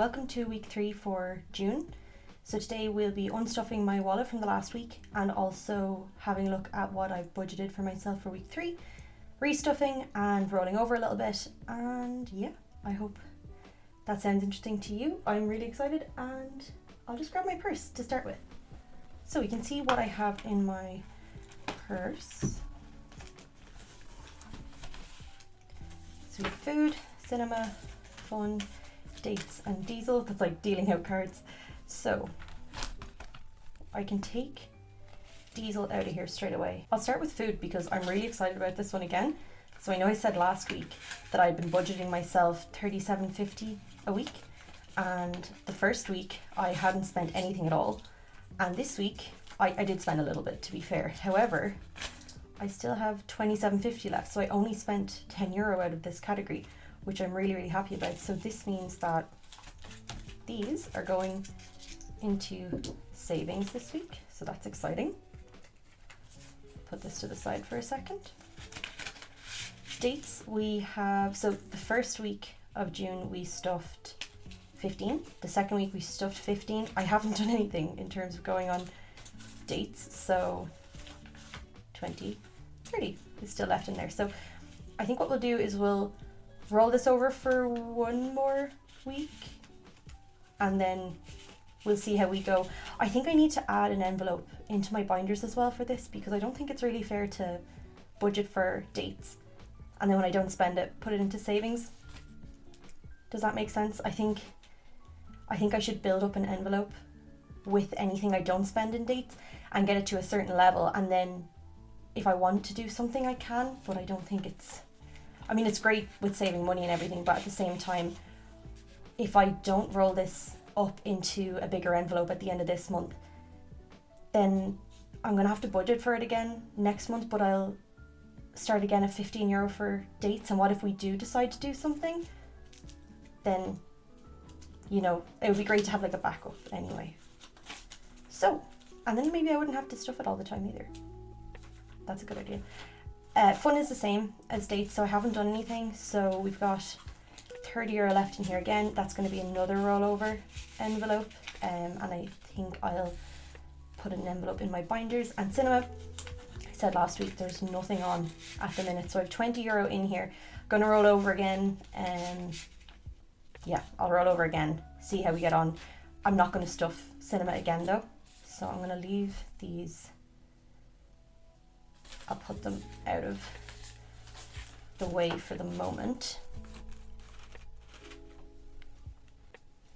welcome to week 3 for June. So today we'll be unstuffing my wallet from the last week and also having a look at what I've budgeted for myself for week 3, restuffing and rolling over a little bit, and yeah, I hope that sounds interesting to you. I'm really excited, and I'll just grab my purse to start with. So you can see what I have in my purse. So we have food, cinema, fun, dates and diesel. That's like dealing out cards. So I can take diesel out of here straight away. I'll start with food because I'm really excited about this one again. So I know I said last week that I'd been budgeting myself $37.50 a week, and the first week I hadn't spent anything at all, and this week I did spend a little bit, to be fair. However, I still have $27.50 left, so I only spent €10 out of this category, which I'm really happy about. So this means that these are going into savings this week, so that's exciting. Put this to the side for a second. Dates we have, so the first week of June we stuffed 15, the second week we stuffed 15. I haven't done anything in terms of going on dates, so 20, 30 is still left in there. So I think what we'll do is we'll roll this over for one more week and then we'll see how we go. I think I need to add an envelope into my binders as well for this, because I don't think it's really fair to budget for dates and then when I don't spend it, put it into savings. Does that make sense? I think I should build up an envelope with anything I don't spend in dates and get it to a certain level, and then if I want to do something I can, but I don't think it's, I mean, it's great with saving money and everything, but at the same time, if I don't roll this up into a bigger envelope at the end of this month, then I'm going to have to budget for it again next month, but I'll start again at €15 for dates. And what if we do decide to do something? Then, you know, it would be great to have like a backup anyway. So, and then maybe I wouldn't have to stuff it all the time either. That's a good idea. Fun is the same as dates, so I haven't done anything. So we've got €30 left in here again. That's going to be another rollover envelope, and I think I'll put an envelope in my binders. And cinema, I said last week there's nothing on at the minute, so I have €20 in here. Going to roll over again, yeah, I'll roll over again, see how we get on. I'm not going to stuff cinema again though, so I'm going to leave these. I'll put them out of the way for the moment.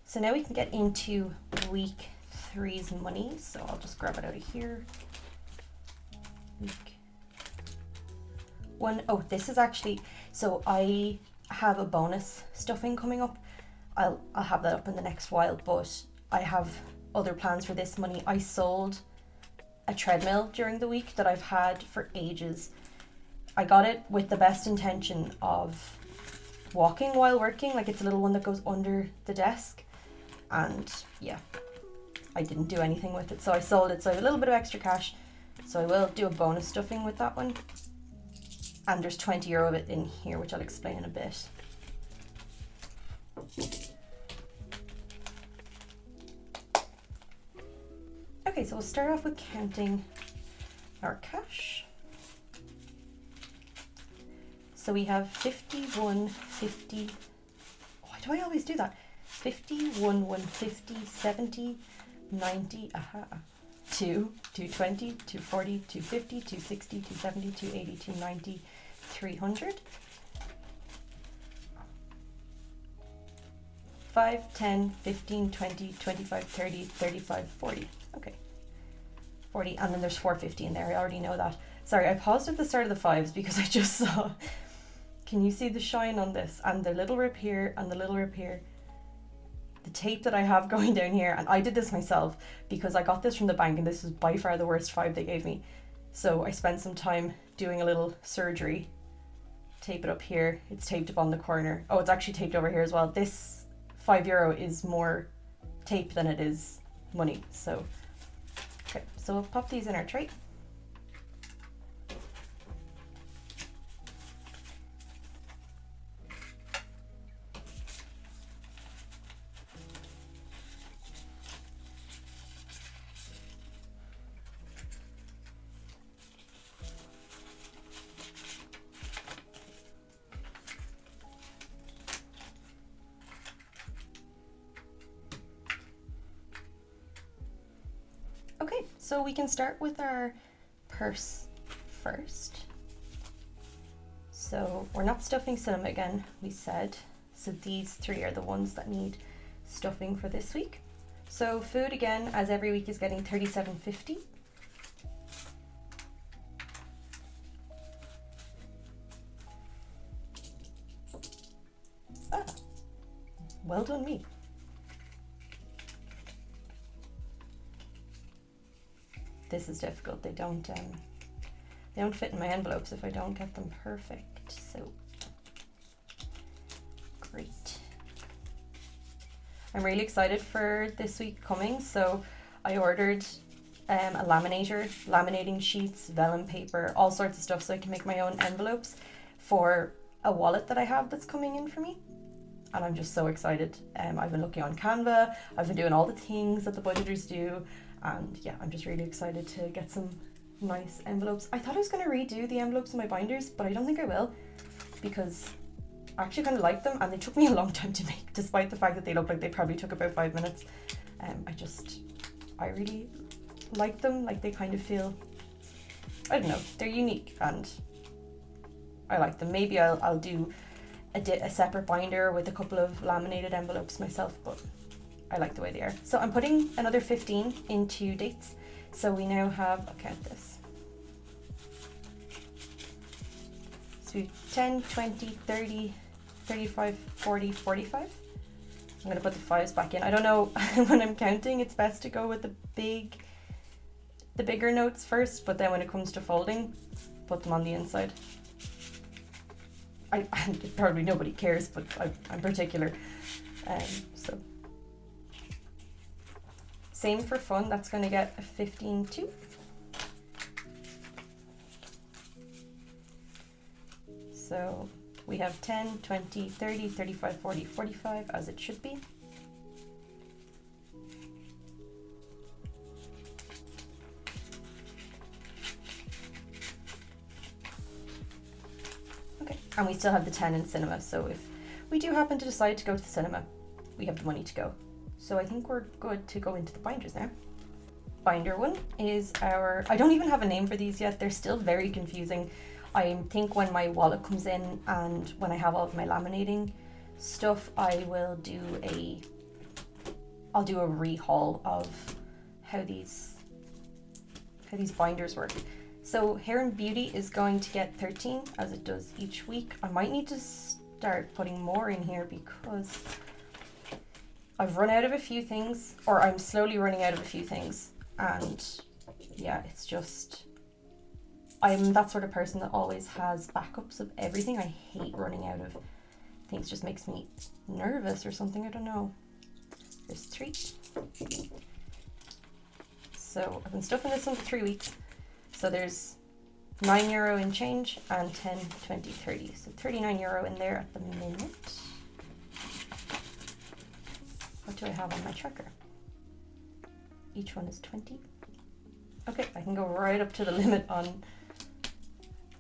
So now we can get into week 3's money. So I'll just grab it out of here. Week 1. Oh, this is actually, so I have a bonus stuffing coming up. I'll have that up in the next while, but I have other plans for this money. I sold a treadmill during the week that I've had for ages. I got it with the best intention of walking while working, like it's a little one that goes under the desk, and yeah, I didn't do anything with it, so I sold it. So I have a little bit of extra cash, so I will do a bonus stuffing with that one, and there's €20 of it in here, which I'll explain in a bit. Okay, so we'll start off with counting our cash. So we have 51, 50. Why do I always do that? 51, 150, 70, 90, 2, 220, 240, 250, 260, 270, 280, 290, 300. 5, 10, 15, 20, 25, 30, 35, 40. Okay, 40, and then there's 450 in there. I already know that. Sorry, I paused at the start of the fives because I just saw, can you see the shine on this? And the little rip here and the little rip here. The tape that I have going down here, and I did this myself because I got this from the bank and this was by far the worst 5 they gave me. So I spent some time doing a little surgery. Tape it up here. It's taped up on the corner. Oh, it's actually taped over here as well. This €5 is more tape than it is money. So, okay, so we'll pop these in our tray. So we can start with our purse first. So we're not stuffing cinema again, we said. So these three are the ones that need stuffing for this week. So food again, as every week, is getting $37.50. Ah, well done me. This is difficult. They don't fit in my envelopes if I don't get them perfect. So great. I'm really excited for this week coming. So I ordered a laminator, laminating sheets, vellum paper, all sorts of stuff so I can make my own envelopes for a wallet that I have that's coming in for me. And I'm just so excited. I've been looking on Canva, I've been doing all the things that the budgeters do, and yeah, I'm just really excited to get some nice envelopes. I thought I was going to redo the envelopes in my binders, but I don't think I will, because I actually kind of like them and they took me a long time to make, despite the fact that they look like they probably took about 5 minutes. I really like them. Like, they kind of feel, I don't know, they're unique and I like them. Maybe I'll do a separate binder with a couple of laminated envelopes myself, but I like the way they are. So I'm putting another 15 into dates. So we now have, I'll count this. So we have 10, 20, 30, 35, 40, 45. I'm going to put the 5s back in. I don't know, when I'm counting, it's best to go with the bigger notes first, but then when it comes to folding, put them on the inside. Probably nobody cares, but I'm particular. So same for fun, that's going to get a 15 too. So we have 10, 20, 30, 35, 40, 45, as it should be. Okay, and we still have the 10 in cinema, so if we do happen to decide to go to the cinema, we have the money to go. So I think we're good to go into the binders now. Binder one is our, I don't even have a name for these yet, they're still very confusing. I think when my wallet comes in and when I have all of my laminating stuff, I'll do a rehaul of how these binders work. So Hair and Beauty is going to get 13, as it does each week. I might need to start putting more in here because I've run out of a few things, or I'm slowly running out of a few things, and yeah, it's just, I'm that sort of person that always has backups of everything. I hate running out of things, just makes me nervous or something, I don't know. There's 3. So I've been stuffing this one for 3 weeks. So there's €9 in change and 10, 20, 30. So €39 in there at the minute. What do I have on my tracker? Each one is 20. Okay, I can go right up to the limit on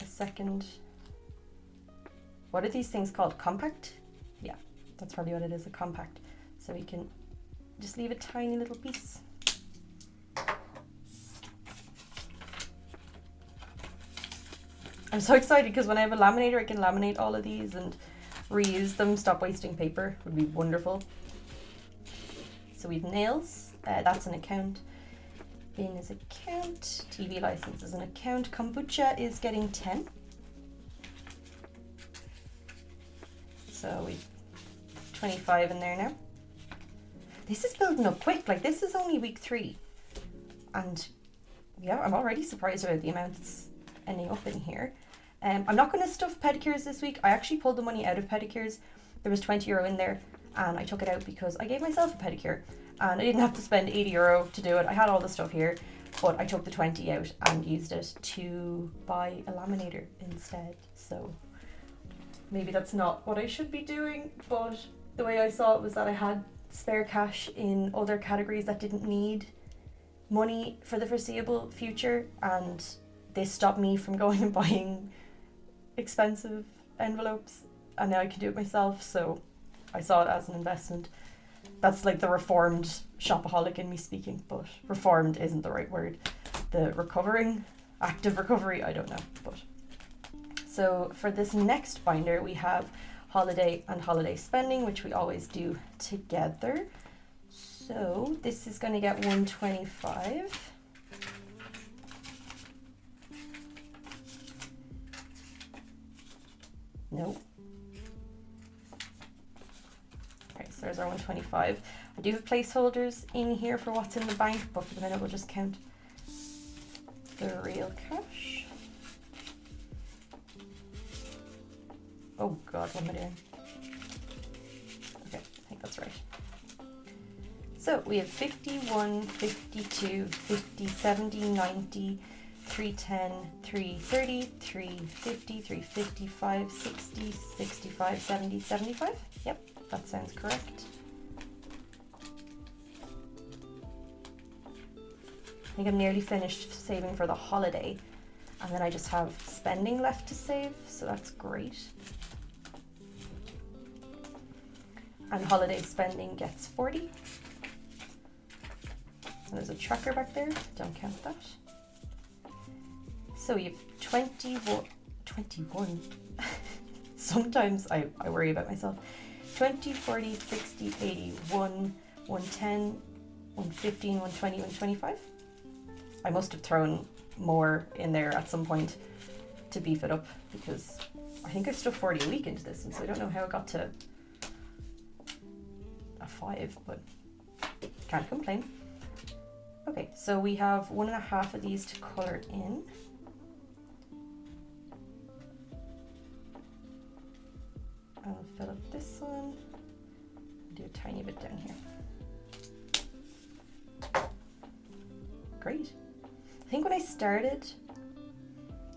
a second. What are these things called? Compact? Yeah, that's probably what it is, a compact. So we can just leave a tiny little piece. I'm so excited because when I have a laminator, I can laminate all of these and reuse them, stop wasting paper. Would be wonderful. So we've nails, that's an account. Bin is account. TV license is an account. Kombucha is getting 10. So we've 25 in there now. This is building up quick, like this is only week 3. And yeah, I'm already surprised about the amount that's ending up in here. I'm not going to stuff pedicures this week. I actually pulled the money out of pedicures. There was €20 in there and I took it out because I gave myself a pedicure and I didn't have to spend €80 to do it. I had all the stuff here, but I took the 20 out and used it to buy a laminator instead. So maybe that's not what I should be doing, but the way I saw it was that I had spare cash in other categories that didn't need money for the foreseeable future, and this stopped me from going and buying expensive envelopes, and now I can do it myself, so I saw it as an investment. That's like the reformed shopaholic in me speaking, but reformed isn't the right word. the active recovery, I don't know. But so for this next binder, we have holiday and holiday spending, which we always do together. So this is going to get 125. No. Okay, so there's our 125. I do have placeholders in here for what's in the bank, but for the minute we'll just count the real cash. Oh God, what am I doing? Okay, I think that's right. So we have 51, 52, 50, 70, 90, 310, 330, 350, 355, 60, 65, 70, 75. Yep, that sounds correct. I think I'm nearly finished saving for the holiday, and then I just have spending left to save, so that's great. And holiday spending gets 40. And there's a tracker back there, don't count that. So you have 21. Sometimes I worry about myself. 20, 40, 60, 80, 110, 115, 120, 125. I must have thrown more in there at some point to beef it up, because I think I stuffed 40 a week into this, and so I don't know how it got to a 5, but can't complain. Okay, so we have 1.5 of these to colour in. I'll fill up this one, do a tiny bit down here. Great. I think when I started,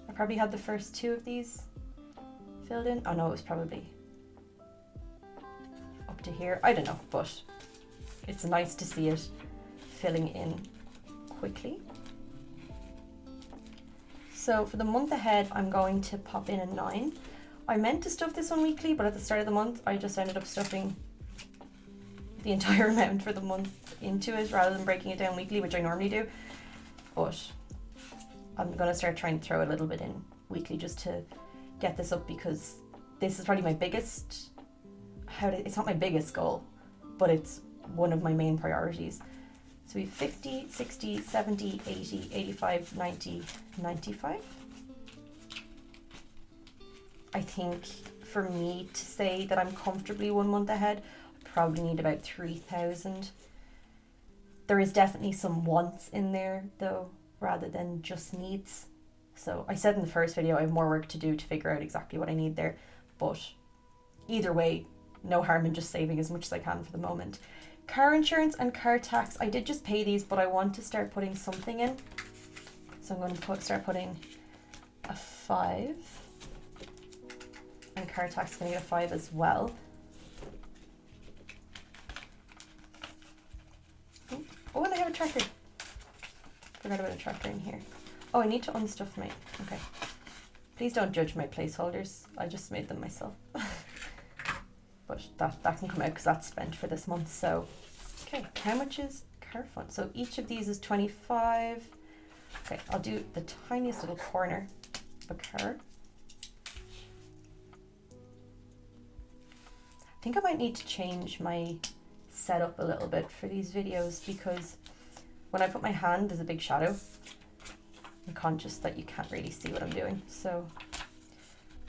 I probably had the first 2 of these filled in. Oh no, it was probably up to here. I don't know, but it's nice to see it filling in quickly. So for the month ahead, I'm going to pop in a 9. I meant to stuff this one weekly, but at the start of the month, I just ended up stuffing the entire amount for the month into it rather than breaking it down weekly, which I normally do. But I'm going to start trying to throw a little bit in weekly just to get this up, because this is probably my biggest, it's not my biggest goal, but it's one of my main priorities. So we have 50, 60, 70, 80, 85, 90, 95. I think for me to say that I'm comfortably 1 month ahead, I probably need about 3,000. There is definitely some wants in there though, rather than just needs. So I said in the first video, I have more work to do to figure out exactly what I need there. But either way, no harm in just saving as much as I can for the moment. Car insurance and car tax, I did just pay these, but I want to start putting something in. So I'm going to start putting a 5. And car tax is going to get a 5 as well. Oh, and I have a tracker. Forgot about a tracker in here. Oh, I need to unstuff my... Okay. Please don't judge my placeholders. I just made them myself. But that can come out because that's spent for this month. So, okay, how much is car fund? So each of these is 25. Okay, I'll do the tiniest little corner of a car. I think I might need to change my setup a little bit for these videos, because when I put my hand, there's a big shadow. I'm conscious that you can't really see what I'm doing, so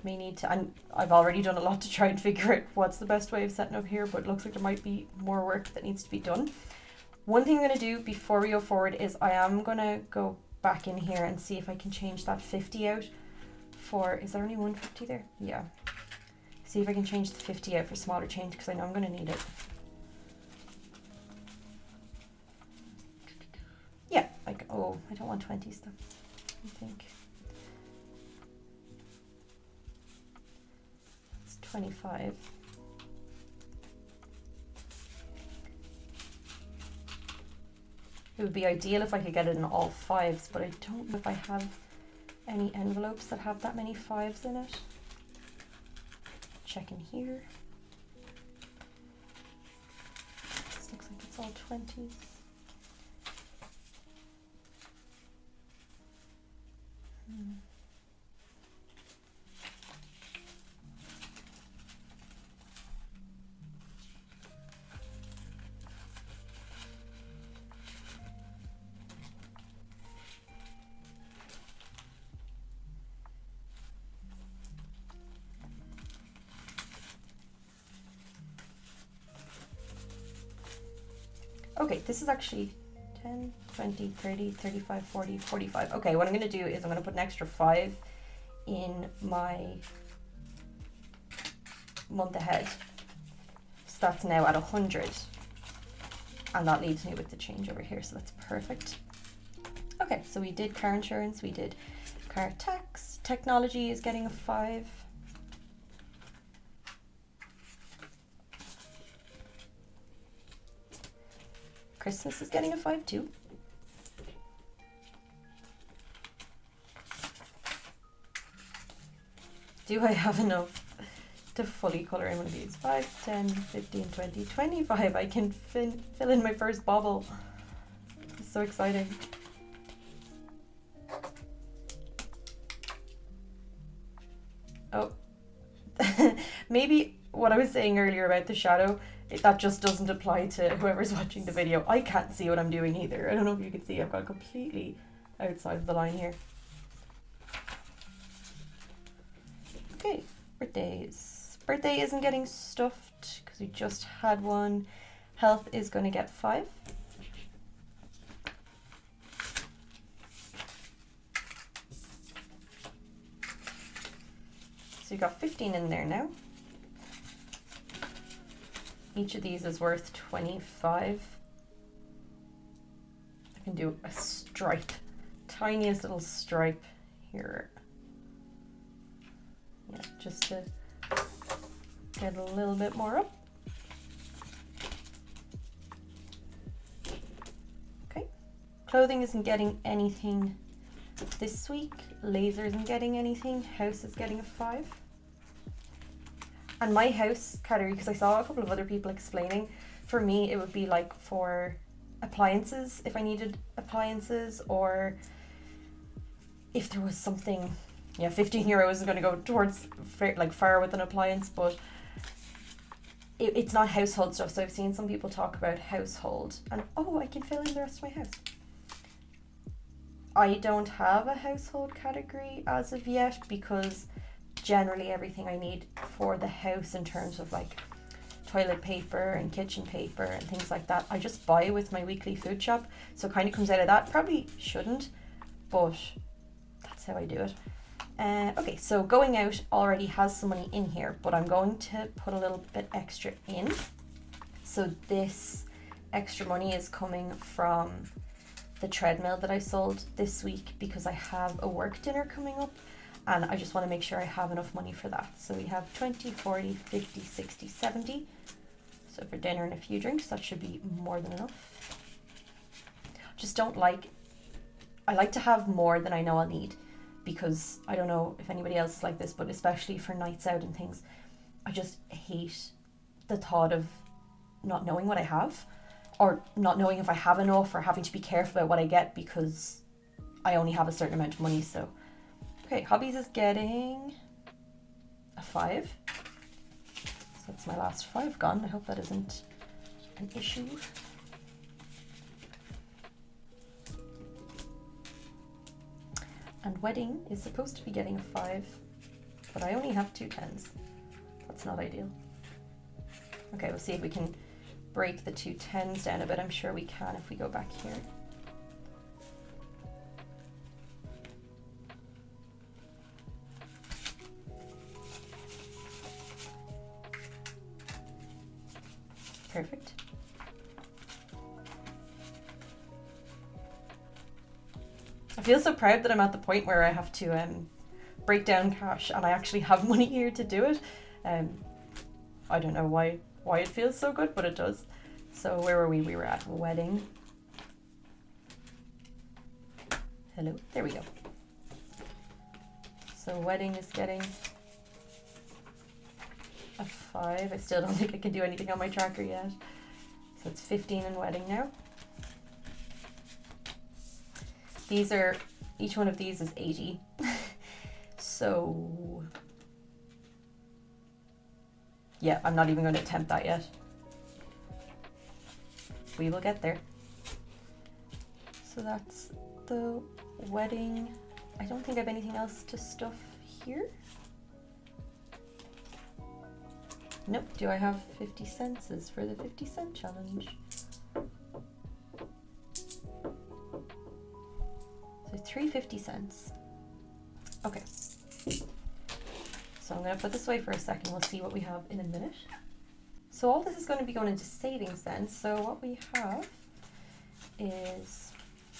may need to, and I've already done a lot to try and figure out what's the best way of setting up here, but it looks like there might be more work that needs to be done. One thing I'm going to do before we go forward is I am going to go back in here and see if I can change that 50 out for, is there only 150 there? Yeah. See if I can change the 50 out for smaller change, because I know I'm going to need it. Yeah, like, oh, I don't want 20s though, I think. It's 25. It would be ideal if I could get it in all 5s, but I don't know if I have any envelopes that have that many 5s in it. Check in here. This looks like it's all 20s. Okay, this is actually 10, 20, 30, 35, 40, 45. Okay, what I'm going to do is I'm going to put an extra 5 in my month ahead. So that's now at 100. And that leaves me with the change over here, so that's perfect. Okay, so we did car insurance, we did car tax. Technology is getting a 5. Christmas is getting a 5 too. Do I have enough to fully colour in one of these? 5, 10, 15, 20, 25. I can fill in my first bobble. It's so exciting. Oh, maybe what I was saying earlier about the shadow, that just doesn't apply to whoever's watching the video. I can't see what I'm doing either. I don't know if you can see, I've got completely outside of the line here. Okay, birthdays. Birthday isn't getting stuffed because we just had one. Health is going to get 5. So you got 15 in there now. Each of these is worth 25. I can do a stripe, tiniest little stripe here. Yeah, just to get a little bit more up. Okay, clothing isn't getting anything this week. Laser isn't getting anything. House is getting a 5. And my house category, because I saw a couple of other people explaining, for me it would be like for appliances, if I needed appliances, or if there was something, yeah, 15 euro isn't going to go towards like far with an appliance, but it's not household stuff. So I've seen some people talk about household, and oh, I can fill in the rest of my house. I don't have a household category as of yet, because generally everything I need for the house in terms of like toilet paper and kitchen paper and things like that, I just buy with my weekly food shop, so it kind of comes out of that. Probably shouldn't, but that's how I do it. Okay, so going out already has some money in here, but I'm going to put a little bit extra in. So this extra money is coming from the treadmill that I sold this week, because I have a work dinner coming up and I just want to make sure I have enough money for that. So we have 20, 40, 50, 60, 70. So for dinner and a few drinks, that should be more than enough. I like to have more than I know I'll need, because I don't know if anybody else is like this, but especially for nights out and things, I just hate the thought of not knowing what I have, or not knowing if I have enough, or having to be careful about what I get because I only have a certain amount of money. So okay, hobbies is getting a 5. So that's my last 5 gone. I hope that isn't an issue. And wedding is supposed to be getting a 5, but I only have 2 10s. That's not ideal. Okay, we'll see if we can break the 2 10s down a bit. I'm sure we can if we go back here. Perfect. I feel so proud that I'm at the point where I have to break down cash, and I actually have money here to do it. I don't know why it feels so good, but it does. So where were we? We were at wedding. Hello, there we go. So wedding is getting a 5. I still don't think I can do anything on my tracker yet. So it's 15 in wedding now. These are Each one of these is 80. So yeah, I'm not even going to attempt that yet. We will get there. So that's the wedding. I don't think I have anything else to stuff here. Nope. Do I have 50 cents for the 50-cent challenge? So 3 50 cents. Okay. So I'm going to put this away for a second. We'll see what we have in a minute. So all this is going to be going into savings then. So what we have is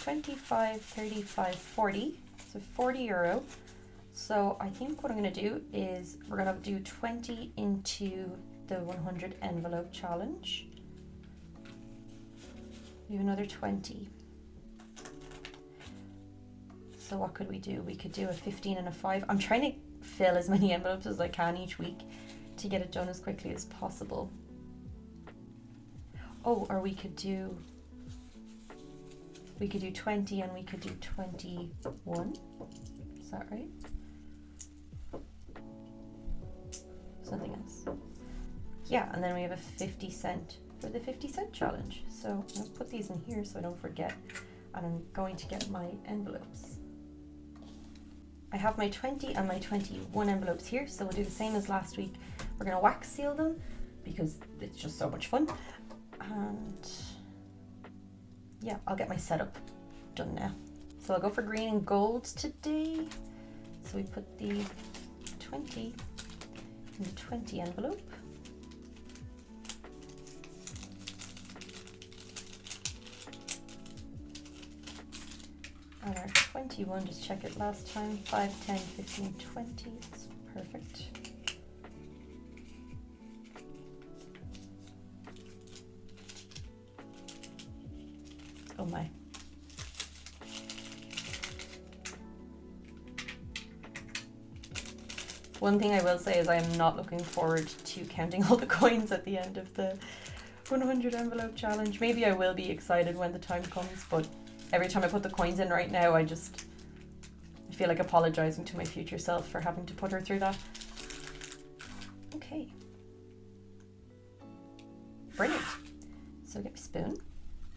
25, 35, 40. So 40 euro. So I think what I'm going to do is we're going to do 20 into the 100 envelope challenge. We have another 20. So what could we do? We could do a 15 and a 5. I'm trying to fill as many envelopes as I can each week to get it done as quickly as possible. Oh, or we could do 20 and we could do 21. Is that right? Something else. Yeah, and then we have a 50 cent for the 50-cent challenge. So I'm going to put these in here so I don't forget. And I'm going to get my envelopes. I have my 20 and my 21 envelopes here, so we'll do the same as last week. We're going to wax seal them because it's just so much fun. And yeah, I'll get my setup done now. So I'll go for green and gold today. So we put the 20 in the 20 envelope. And our 21, just check it last time, 5, 10, 15, 20, it's perfect. Oh my. One thing I will say is I am not looking forward to counting all the coins at the end of the 100 envelope challenge. Maybe I will be excited when the time comes, but every time I put the coins in right now, I feel like apologizing to my future self for having to put her through that. Okay. Brilliant. So get my spoon.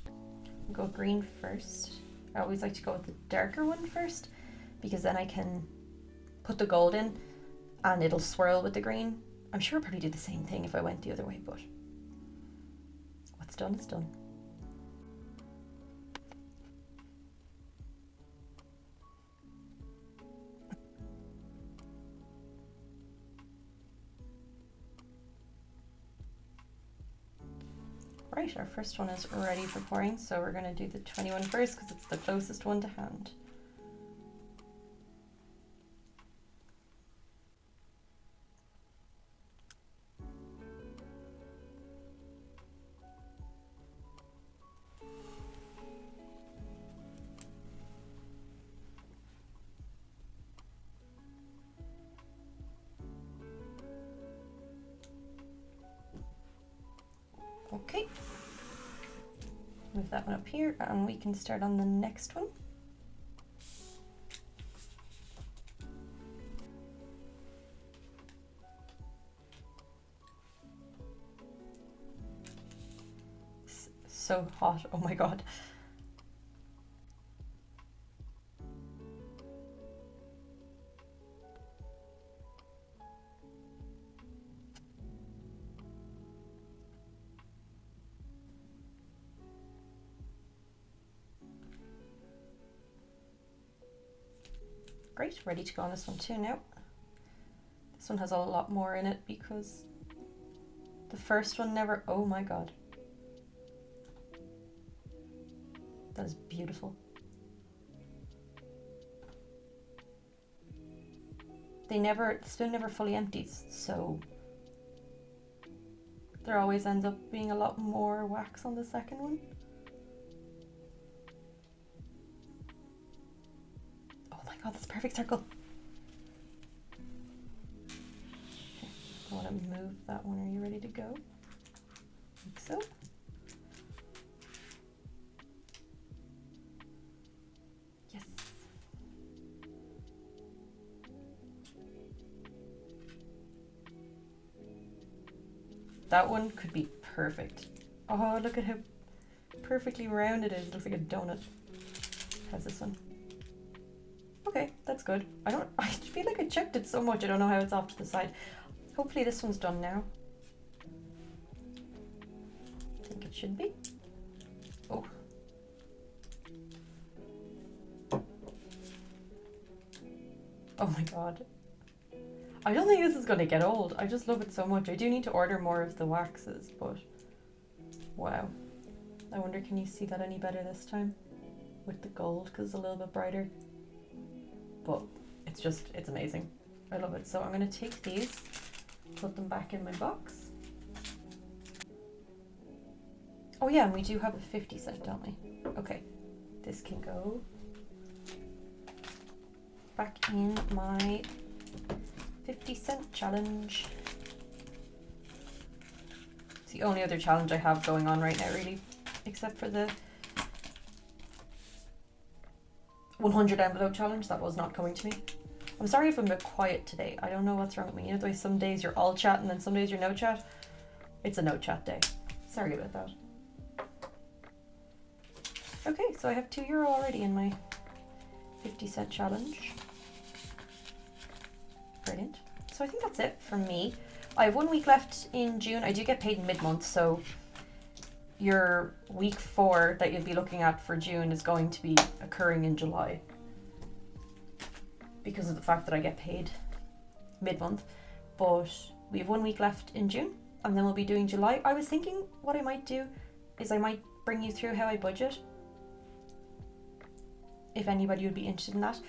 I'll go green first. I always like to go with the darker one first because then I can put the gold in and it'll swirl with the green. I'm sure I'll probably do the same thing if I went the other way, but what's done is done. Right, our first one is ready for pouring, so we're going to do the 21 first because it's the closest one to hand. Okay, move that one up here and we can start on the next one. So hot, oh my god. Great, ready to go on this one too now. This one has a lot more in it because the first one never, oh my god. That is beautiful. The spoon never fully empties, so there always ends up being a lot more wax on the second one. Oh, that's a perfect circle. Okay, I want to move that one. Are you ready to go? I think so. Yes. That one could be perfect. Oh, look at how perfectly round it is. It looks like a donut. How's this one? Okay, that's good. I feel like I checked it so much. I don't know how it's off to the side. Hopefully this one's done now. I think it should be. Oh. Oh my god. I don't think this is going to get old. I just love it so much. I do need to order more of the waxes, but wow. I wonder, can you see that any better this time? With the gold, because it's a little bit brighter. But it's amazing. I love it. So I'm going to take these, put them back in my box. Oh yeah, and we do have a 50 cent, don't we? Okay, this can go back in my 50-cent challenge. It's the only other challenge I have going on right now, really, except for the 100 envelope challenge. That was not coming to me. I'm sorry if I'm a bit quiet today. I don't know what's wrong with me. You know the way some days you're all chat and then some days you're no chat? It's a no chat day. Sorry about that. Okay, so I have €2 already in my 50-cent challenge. Brilliant. So I think that's it from me. I have 1 week left in June. I do get paid mid-month, so your week 4 that you'll be looking at for June is going to be occurring in July, because of the fact that I get paid mid-month. But we have 1 week left in June, and then we'll be doing July. I was thinking what I might do is I might bring you through how I budget, if anybody would be interested in that.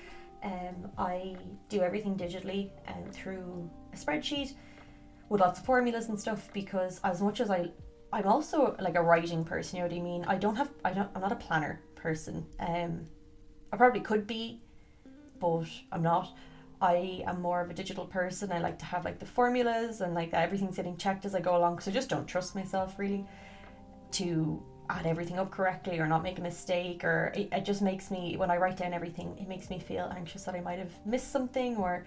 I do everything digitally and through a spreadsheet with lots of formulas and stuff, because as much as I'm also like a writing person, you know what I mean? I'm not a planner person. I probably could be, but I'm not. I am more of a digital person. I like to have like the formulas and like everything's getting checked as I go along, because I just don't trust myself really to add everything up correctly or not make a mistake, or it just makes me, when I write down everything, it makes me feel anxious that I might have missed something, or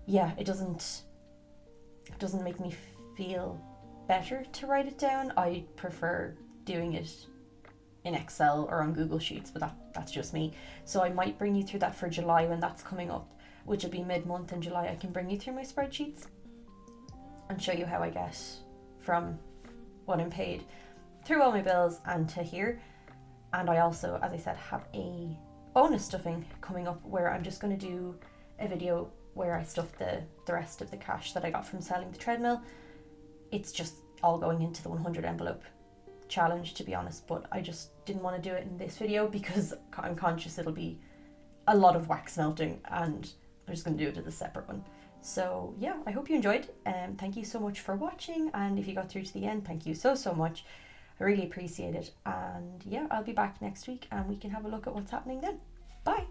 yeah, it doesn't make me feel better to write it down. I prefer doing it in Excel or on Google Sheets, but that's just me. So I might bring you through that for July when that's coming up, which will be mid-month in July. I can bring you through my spreadsheets and show you how I get from what I'm paid through all my bills and to here. And I also, as I said, have a bonus stuffing coming up where I'm just going to do a video where I stuff the rest of the cash that I got from selling the treadmill. It's just all going into the 100 envelope challenge, to be honest, but I just didn't want to do it in this video because I'm conscious it'll be a lot of wax melting, and I'm just going to do it as a separate one. So yeah, I hope you enjoyed. Thank you so much for watching, and if you got through to the end, thank you so much. I really appreciate it. And yeah, I'll be back next week and we can have a look at what's happening then. Bye.